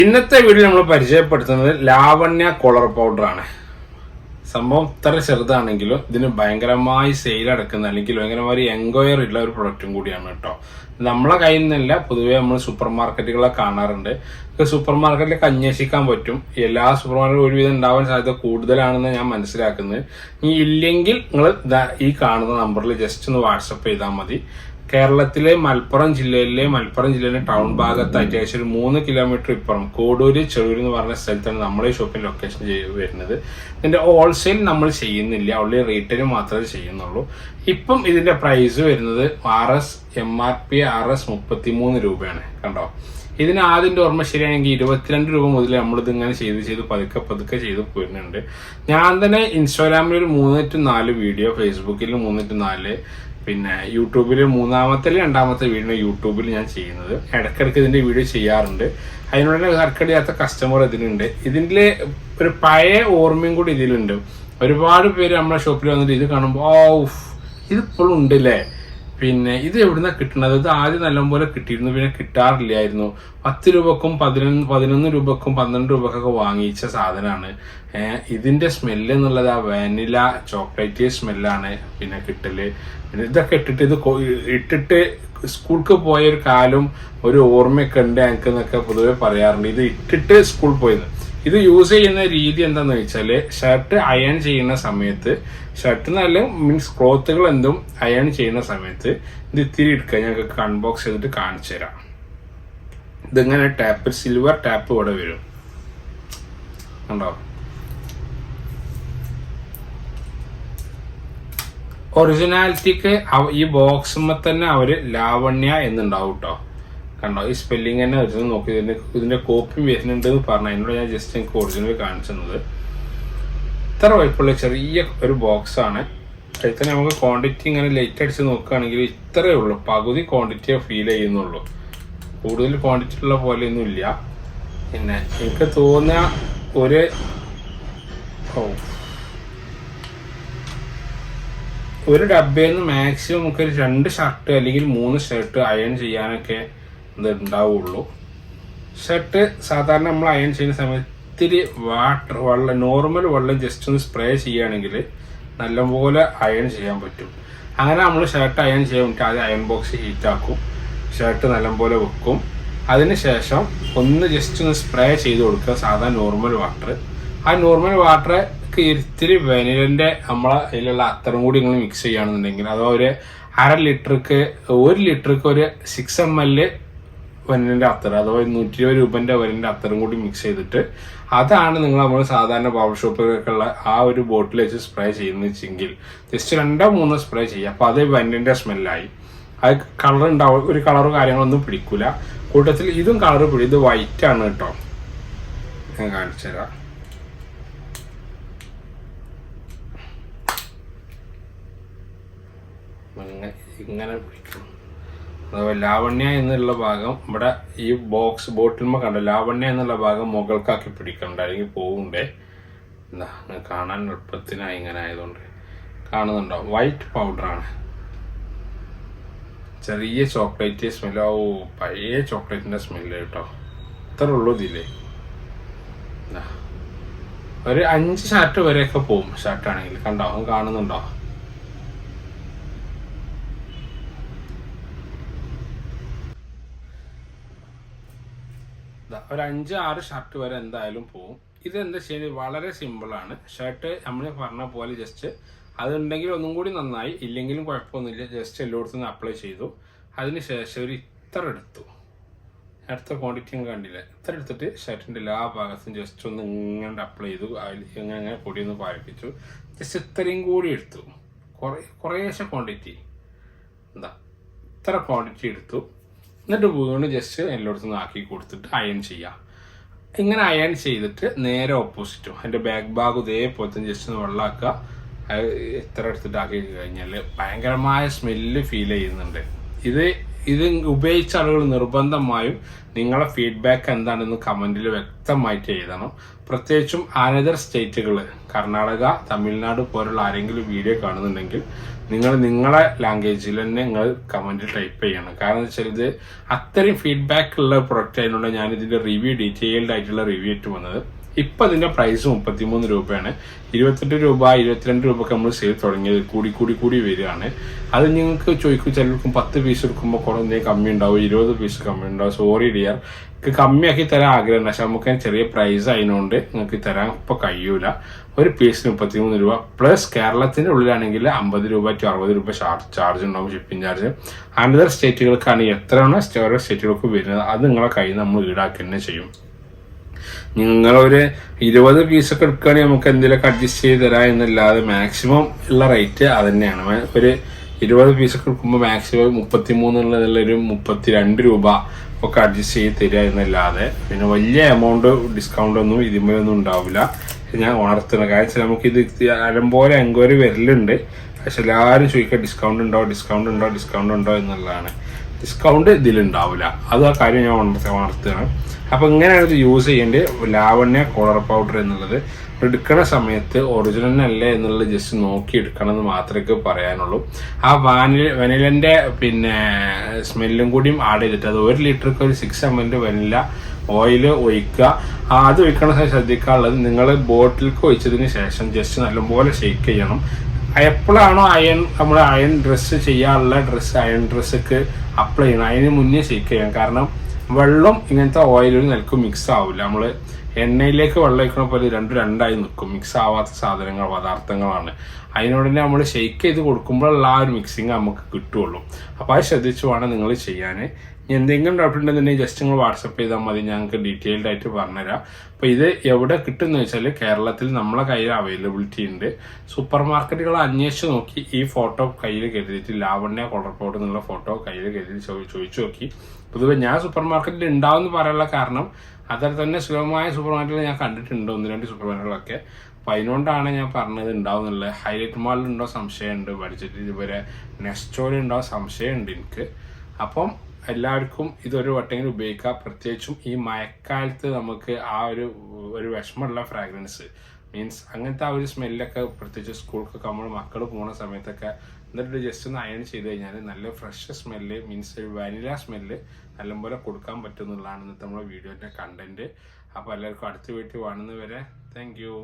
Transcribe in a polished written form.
ഇന്നത്തെ വീഡിയോ നമ്മൾ പരിചയപ്പെടുത്തുന്നത് ലാവണ്യ കോളർ പൗഡർ ആണ്. സംഭവം ഇത്ര ചെറുതാണെങ്കിലും ഇതിന് ഭയങ്കരമായി സെയിൽ അടക്കുന്ന അല്ലെങ്കിൽ ഭയങ്കരമായി എൻക്വയർ ഉള്ള ഒരു പ്രൊഡക്റ്റും കൂടിയാണ് കേട്ടോ. നമ്മളെ കയ്യിൽ നിന്നല്ല, പൊതുവെ നമ്മൾ സൂപ്പർ മാർക്കറ്റുകളെ കാണാറുണ്ട്. സൂപ്പർ മാർക്കറ്റിലേക്ക് അന്വേഷിക്കാൻ പറ്റും. എല്ലാ സൂപ്പർ മാർക്കറ്റിലും ഒരുവിധം ഉണ്ടാവാൻ സാധ്യത കൂടുതലാണെന്ന് ഞാൻ മനസ്സിലാക്കുന്നത്. ഇനി ഇല്ലെങ്കിൽ നിങ്ങൾ ഈ കാണുന്ന നമ്പറിൽ ജസ്റ്റ് ഒന്ന് വാട്സപ്പ് ചെയ്താൽ മതി. കേരളത്തിലെ മലപ്പുറം ജില്ലയിലെ ടൗൺ ഭാഗത്തായിട്ട് ഏകദേശം ഒരു 3 കിലോമീറ്റർ ഇപ്പുറം കോടൂര് ചെളൂര് എന്ന് പറഞ്ഞ സ്ഥലത്താണ് നമ്മുടെ ഷോപ്പിൽ ലൊക്കേഷൻ വരുന്നത്. ഇതിന്റെ ഹോൾസെയിൽ നമ്മൾ ചെയ്യുന്നില്ല, ഓൺലി റീറ്റെയിൽ മാത്രമേ ചെയ്യുന്നുള്ളൂ. ഇപ്പം ഇതിന്റെ പ്രൈസ് വരുന്നത് MRP 33 രൂപയാണ്. കണ്ടോ, ഇതിന് ആദ്യന്റെ ഓർമ്മ ശരിയാണെങ്കിൽ 22 രൂപ മുതൽ നമ്മളിത് ഇങ്ങനെ ചെയ്ത് പതുക്കെ ചെയ്ത് പോരുന്നുണ്ട്. ഞാൻ തന്നെ ഇൻസ്റ്റാഗ്രാമിൽ ഒരു 3 to 4 വീഡിയോ, ഫേസ്ബുക്കിൽ 3 to 4, പിന്നെ യൂട്യൂബിൽ രണ്ടാമത്തെ വീഡിയോ യൂട്യൂബിൽ ഞാൻ ചെയ്യുന്നത്. ഇടയ്ക്കിടയ്ക്ക് ഇതിന്റെ വീഡിയോ ചെയ്യാറുണ്ട്. അതിനുള്ള തർക്കടിയാത്ത കസ്റ്റമർ ഇതിലുണ്ട്. ഇതിന്റെ ഒരു പഴയ ഓർമ്മയും കൂടി ഇതിലുണ്ട്. ഒരുപാട് പേര് നമ്മളെ ഷോപ്പിൽ വന്നിട്ട് ഇത് കാണുമ്പോൾ ഇതിപ്പോഴും ഉണ്ടല്ലേ, പിന്നെ ഇത് എവിടുന്ന കിട്ടുന്നത്, ഇത് ആദ്യം നല്ലപോലെ കിട്ടിയിരുന്നു, പിന്നെ കിട്ടാറില്ലായിരുന്നു. 10 രൂപക്കും 11 രൂപക്കും 12 രൂപക്കൊക്കെ വാങ്ങിച്ച സാധനമാണ്. ഇതിന്റെ സ്മെല്ല് എന്നുള്ളത് ആ വാനില ചോക്ലേറ്റ് സ്മെല്ലാണ് പിന്നെ കിട്ടല്. പിന്നെ ഇതൊക്കെ ഇട്ടിട്ട് സ്കൂൾക്ക് പോയൊരു കാലം ഒരു ഓർമ്മയൊക്കെ ഉണ്ട് എനിക്ക് എന്നൊക്കെ പൊതുവെ പറയാറുണ്ട്. ഇത് ഇട്ടിട്ട് സ്കൂളിൽ പോയത്. ഇത് യൂസ് ചെയ്യുന്ന രീതി എന്താന്ന് വെച്ചാല്, ഷർട്ട് അയൺ ചെയ്യുന്ന സമയത്ത്, ഷർട്ട് നല്ല മീൻസ് ക്ലോത്തുകൾ എന്തും അയൺ ചെയ്യുന്ന സമയത്ത് ഇത് ഇത്തിരി എടുക്കുക. ഞങ്ങൾക്ക് അൺബോക്സ് ചെയ്തിട്ട് കാണിച്ചു തരാം. ഇതിങ്ങനെ ടാപ്പ്, സിൽവർ ടാപ്പ് ഇവിടെ വരും, കണ്ടോ. ഒറിജിനാലിറ്റിക്ക് ഈ ബോക്സുമ്മ തന്നെ അവര് ലാവണ്യ എന്നുണ്ടാവും കേട്ടോ. കണ്ടോ, ഈ സ്പെല്ലിംഗ് തന്നെ ഒറിജിനൽ നോക്കി ഇതിന്റെ കോപ്പി വരുന്നുണ്ട് എന്ന് പറഞ്ഞു. അതിനോട് ഞാൻ ജസ്റ്റ് എനിക്ക് ഒറിജിനൽ കാണിച്ചത്. ഇത്ര വൈപ്പുള്ള ചെറിയ ഒരു ബോക്സ് ആണ്. അതിൽ തന്നെ നമുക്ക് ക്വാണ്ടിറ്റി ഇങ്ങനെ ലൈറ്റ് അടിച്ച് നോക്കുകയാണെങ്കിൽ ഇത്രയേ ഉള്ളൂ, പകുതി ക്വാണ്ടിറ്റിയെ ഫീൽ ചെയ്യുന്നുള്ളൂ. കൂടുതൽ ക്വാണ്ടിറ്റി ഉള്ള പോലെയൊന്നും ഇല്ല. പിന്നെ എനിക്ക് തോന്നുന്ന ഒരു ഡബ്ബയിൽ നിന്ന് മാക്സിമം നമുക്ക് 2 ഷർട്ട് അല്ലെങ്കിൽ 3 ഷർട്ട് അയൺ ചെയ്യാനൊക്കെ ഇത് ഉണ്ടാവുള്ളൂ. ഷർട്ട് സാധാരണ നമ്മൾ അയൺ ചെയ്യുന്ന സമയത്ത് ഇത്തിരി വെള്ളം, നോർമൽ വെള്ളം ജസ്റ്റ് ഒന്ന് സ്പ്രേ ചെയ്യുകയാണെങ്കിൽ നല്ലപോലെ അയൺ ചെയ്യാൻ പറ്റും. അങ്ങനെ നമ്മൾ ഷർട്ട് അയൺ ചെയ്യാൻ വേണ്ടി ആദ്യം അയൺ ബോക്സ് ഹീറ്റാക്കും, ഷർട്ട് നല്ലപോലെ വെക്കും. അതിനുശേഷം ഒന്ന് ജസ്റ്റ് ഒന്ന് സ്പ്രേ ചെയ്ത് കൊടുക്കുക, സാധാരണ നോർമൽ വാട്ടർ. ആ നോർമൽ വാട്ടർക്ക് ഇത്തിരി വെനിലിന്റെ നമ്മളെ അതിലുള്ള അത്തറും കൂടി നിങ്ങൾ മിക്സ് ചെയ്യുകയാണെന്നുണ്ടെങ്കിൽ, അഥവാ ഒരു 1/2 ലിറ്റർക്ക് 1 ലിറ്റർക്ക് ഒരു 6 ml വെനിലിന്റെ അത്തർ, അഥവാ 120 രൂപന്റെ വെനിലിന്റെ അത്തറും കൂടി മിക്സ് ചെയ്തിട്ട്, അതാണ് നമ്മൾ സാധാരണ പവർ ഷോപ്പിലൊക്കെയുള്ള ആ ഒരു ബോട്ടിൽ വെച്ച് സ്പ്രേ ചെയ്യുന്ന വെച്ചെങ്കിൽ ജസ്റ്റ് 2-3 സ്പ്രേ ചെയ്യുക. അപ്പൊ അത് വെനിലിന്റെ സ്മെല്ലായി. അത് കളർ ഉണ്ടാവും, ഒരു കളറും കാര്യങ്ങളൊന്നും പിടിക്കൂല. കൂട്ടത്തിൽ ഇതും കളർ പിടി. ഇത് വൈറ്റ് ആണ് കേട്ടോ, ഞാൻ കാണിച്ചു തരാം. ഇങ്ങനെ പിടിക്കും. അഥവാ ലാവണ്യ എന്നുള്ള ഭാഗം ഇവിടെ ഈ ബോട്ടിൽമ കണ്ടോ, ലാവണ്യ എന്നുള്ള ഭാഗം മുകൾക്കാക്കി പിടിക്കണ്ട, അല്ലെങ്കിൽ പോവുണ്ടേ. എന്താ കാണാൻ എളുപ്പത്തിനായി ഇങ്ങനെ ആയതുകൊണ്ട് കാണുന്നുണ്ടോ, വൈറ്റ് പൗഡറാണ്. ചെറിയ ചോക്ലേറ്റ് സ്മെല്ല്, പഴയ ചോക്ലേറ്റിന്റെ സ്മെല്ല് കേട്ടോ. ഇത്ര ഉള്ളൂ ഇതില്ലേ. ഒരു 5 ഷർട്ട് വരെയൊക്കെ പോവും ഷർട്ടാണെങ്കിൽ. കണ്ടോ, കാണുന്നുണ്ടോ. ഒരു 5-6 ഷർട്ട് വരെ എന്തായാലും പോവും. ഇത് എന്താ ചെയ്യുന്നത്, വളരെ സിമ്പിളാണ്. ഷർട്ട് നമ്മൾ പറഞ്ഞ പോലെ ജസ്റ്റ് അതുണ്ടെങ്കിൽ ഒന്നും കൂടി നന്നായി, ഇല്ലെങ്കിലും കുഴപ്പമൊന്നുമില്ല. ജസ്റ്റ് എല്ലായിടത്തും അപ്ലൈ ചെയ്തു. അതിനുശേഷം ഒരു ഇത്ര എടുത്തു, അടുത്ത ക്വാണ്ടിറ്റിയും കണ്ടില്ല, ഇത്ര എടുത്തിട്ട് ഷർട്ടിന്റെ എല്ലാ ഭാഗത്തും ജസ്റ്റ് ഒന്ന് ഇങ്ങനെ അപ്ലൈ ചെയ്തു. ഇങ്ങനെ പൊടിയൊന്ന് പാലിപ്പിച്ചു. ജസ്റ്റ് ഇത്രയും കൂടി എടുത്തു, കുറേശ്ശെ ക്വാണ്ടിറ്റി. ഇത്ര ക്വാണ്ടിറ്റി എടുത്തു. എന്നിട്ട് വീണ്ടും ജസ്റ്റ് എല്ലായിടത്തും ആക്കി കൊടുത്തിട്ട് അയൺ ചെയ്യാം. ഇങ്ങനെ അയൺ ചെയ്തിട്ട് നേരെ ഓപ്പോസിറ്റും അതിന്റെ ബാക്ക് ഭാഗം ഇതേപോലെ ജസ്റ്റ് ഒന്ന് വെള്ളമാക്കുക. ഇത്ര എടുത്തിട്ട് ആക്കി കഴിഞ്ഞാൽ ഭയങ്കരമായ സ്മെല്ല് ഫീൽ ചെയ്യുന്നുണ്ട്. ഇത് ഇത് ഉപയോഗിച്ച ആളുകൾ നിർബന്ധമായും നിങ്ങളെ ഫീഡ്ബാക്ക് എന്താണെന്ന് കമന്റിൽ വ്യക്തമായിട്ട് എഴുതണം. പ്രത്യേകിച്ചും അനദർ സ്റ്റേറ്റുകൾ, കർണാടക, തമിഴ്നാട് പോലുള്ള ആരെങ്കിലും വീഡിയോ കാണുന്നുണ്ടെങ്കിൽ നിങ്ങളെ ലാംഗ്വേജിൽ തന്നെ നിങ്ങൾ കമന്റ് ടൈപ്പ് ചെയ്യണം. കാരണം എന്താ വെച്ചാൽ ഇത് അത്രയും ഫീഡ്ബാക്ക് ഉള്ള പ്രൊഡക്റ്റ് ആയതുകൊണ്ട് ഞാൻ ഇതിന്റെ റിവ്യൂ ഡീറ്റെയിൽഡ് ആയിട്ടുള്ള റിവ്യൂ ആയിട്ട് വന്നത്. ഇപ്പൊ അതിന്റെ പ്രൈസ് 33 രൂപയാണ്. 28 രൂപ 22 രൂപക്ക് നമ്മൾ സെയിൽ തുടങ്ങിയത് കൂടി വരികയാണ്. അത് നിങ്ങൾക്ക് ചോദിക്കും, ചിലർക്കും 10 പീസ് എടുക്കുമ്പോൾ കുറെ എന്തെങ്കിലും കമ്മി ഉണ്ടാവും, 20 പീസ് കമ്മി ഉണ്ടാവും. സോറി ഡിയർ, കമ്മിയാക്കി തരാൻ ആഗ്രഹം, പക്ഷെ നമുക്ക് ചെറിയ പ്രൈസ് ആയതുകൊണ്ട് നിങ്ങൾക്ക് തരാൻ ഇപ്പൊ കഴിയൂല. ഒരു പീസിന് 33 രൂപ പ്ലസ് കേരളത്തിന്റെ ഉള്ളിലാണെങ്കിൽ 50 രൂപ to 60 രൂപ ചാർജ് ഉണ്ടാവും, ഷിപ്പിംഗ് ചാർജ്. അനദർ സ്റ്റേറ്റുകൾക്കാണ് എത്രയാണോ ഓരോ സ്റ്റേറ്റുകൾക്ക് വരുന്നത് അത് നിങ്ങളെ കയ്യിൽ നമ്മൾ ഈടാക്കുക തന്നെ ചെയ്യും. നിങ്ങളൊരു 20 പീസൊക്കെ എടുക്കുകയാണെങ്കിൽ നമുക്ക് എന്തെങ്കിലുമൊക്കെ അഡ്ജസ്റ്റ് ചെയ്ത് തരാം എന്നല്ലാതെ മാക്സിമം ഉള്ള റേറ്റ് അത് തന്നെയാണ്. ഒരു 20 പീസൊക്കെ എടുക്കുമ്പോൾ മാക്സിമം 33 എന്നുള്ളൊരു 32 രൂപ ഒക്കെ അഡ്ജസ്റ്റ് ചെയ്ത് തരിക എന്നല്ലാതെ പിന്നെ വലിയ എമൗണ്ട് ഡിസ്കൗണ്ട് ഒന്നും ഇതിന്മേലൊന്നും ഉണ്ടാവില്ല. ഞാൻ ഉണർത്തുന്നത് കാരണം നമുക്കിത് അലമ്പോലെ എൻക്വയറി വരലുണ്ട്. പക്ഷെ എല്ലാവരും ചോദിക്കുക ഡിസ്കൗണ്ട് ഉണ്ടോ എന്നുള്ളതാണ്. ഡിസ്കൗണ്ട് ഇതിലുണ്ടാവില്ല, അത് ആ കാര്യം ഞാൻ ഉണർത്തുകയാണ്. അപ്പൊ ഇങ്ങനെയാണ് ഇത് യൂസ് ചെയ്യേണ്ടത്. ലാവണ്യ കോളർ പൗഡർ എന്നുള്ളത് എടുക്കുന്ന സമയത്ത് ഒറിജിനൽ അല്ലേ എന്നുള്ളത് ജസ്റ്റ് നോക്കി എടുക്കണം എന്ന് മാത്രമേ പറയാനുള്ളൂ. ആ വനിലന്റെ പിന്നെ സ്മെല്ലും കൂടിയും ആഡ് ചെയ്തിട്ട് അത് 1 ലിറ്റർക്ക് ഒരു 6 ml വനില ഓയിൽ ഒഴിക്കുക. അത് ഒഴിക്കണ ശ്രദ്ധിക്കാനുള്ളത്, നിങ്ങൾ ബോട്ടിലേക്ക് ഒഴിച്ചതിന് ശേഷം ജസ്റ്റ് നല്ലപോലെ ഷെയ്ക്ക് ചെയ്യണം. എപ്പോഴാണോ നമ്മൾ അയൺ ഡ്രസ്സ് ചെയ്യാനുള്ള അയൺ ഡ്രസ്സൊക്കെ അപ്ലൈ ചെയ്യണം, അതിന് മുന്നേ ഷെയ്ക്ക് ചെയ്യണം. കാരണം വെള്ളം ഇങ്ങനത്തെ ഓയിലൊരു നിലക്ക് മിക്സ് ആവില്ല. നമ്മൾ എണ്ണയിലേക്ക് വെള്ളം ഒഴിക്കണ പോലെ രണ്ടായി നിൽക്കും. മിക്സ് ആവാത്ത പദാർത്ഥങ്ങളാണ്. അതിനോട് തന്നെ നമ്മൾ ഷെയ്ക്ക് ചെയ്ത് കൊടുക്കുമ്പോഴുള്ള ആ ഒരു മിക്സിങ് നമുക്ക് കിട്ടുള്ളൂ. അപ്പോൾ അത് ശ്രദ്ധിച്ചു വേണം നിങ്ങൾ ചെയ്യാൻ. എന്തെങ്കിലും ഡൗട്ട് ഉണ്ടെന്നുണ്ടെങ്കിൽ ജസ്റ്റ് നിങ്ങൾ വാട്സപ്പ് ചെയ്താൽ മതി, ഞങ്ങൾക്ക് ഡീറ്റെയിൽഡ് ആയിട്ട് പറഞ്ഞുതരാം. അപ്പോൾ ഇത് എവിടെ കിട്ടുമെന്ന് വെച്ചാൽ കേരളത്തിൽ നമ്മളെ കയ്യിൽ അവൈലബിലിറ്റി ഉണ്ട്. സൂപ്പർ മാർക്കറ്റുകൾ അന്വേഷിച്ച് നോക്കി ഈ ഫോട്ടോ കയ്യിൽ കരുതിയിട്ട് ലാവണ്യ കോളർ പൗഡർ എന്നുള്ള ഫോട്ടോ കയ്യിൽ കരുതി ചോദിച്ചു നോക്കി. പൊതുവെ ഞാൻ സൂപ്പർ മാർക്കറ്റിൽ ഉണ്ടാവും പറയാനുള്ള കാരണം അതിൽ തന്നെ സുലഭമായ സൂപ്പർ മാർക്കറ്റുകൾ ഞാൻ കണ്ടിട്ടുണ്ട്, 1-2 സൂപ്പർ മാർക്കറ്റുകളൊക്കെ. അപ്പം അതിനോണ്ടാണ് ഞാൻ പറഞ്ഞത് ഉണ്ടാവുന്നുള്ളത്. ഹൈലൈറ്റ് മാളിലുണ്ടോ സംശയമുണ്ട്, ബഡ്ജറ്റ് ഇതുവരെ നെസ്റ്റോയിലുണ്ടോ സംശയമുണ്ട് എനിക്ക്. അപ്പം എല്ലാവർക്കും ഇതൊരു വട്ടെങ്കിലും ഉപയോഗിക്കാം. പ്രത്യേകിച്ചും ഈ മഴക്കാലത്ത് നമുക്ക് ആ ഒരു വിഷമമുള്ള ഫ്രാഗ്രൻസ് മീൻസ് അങ്ങനത്തെ ആ ഒരു സ്മെല്ലൊക്കെ, പ്രത്യേകിച്ച് സ്കൂൾക്കൊക്കെ നമ്മൾ മക്കൾ പോകുന്ന സമയത്തൊക്കെ എന്നിട്ട് ജസ്റ്റ് ഒന്ന് അയൺ ചെയ്ത് കഴിഞ്ഞാൽ നല്ല ഫ്രഷ് സ്മെല്ല് മീൻസ് ഒരു വാനില സ്മെല്ല് നല്ലപോലെ കൊടുക്കാൻ പറ്റും എന്നുള്ളതാണ് ഇന്നത്തെ നമ്മുടെ വീഡിയോൻ്റെ കണ്ടന്റ്. അപ്പോൾ എല്ലാവർക്കും അടുത്ത വീട്ടിൽ കാണുന്നവരെ താങ്ക് യു.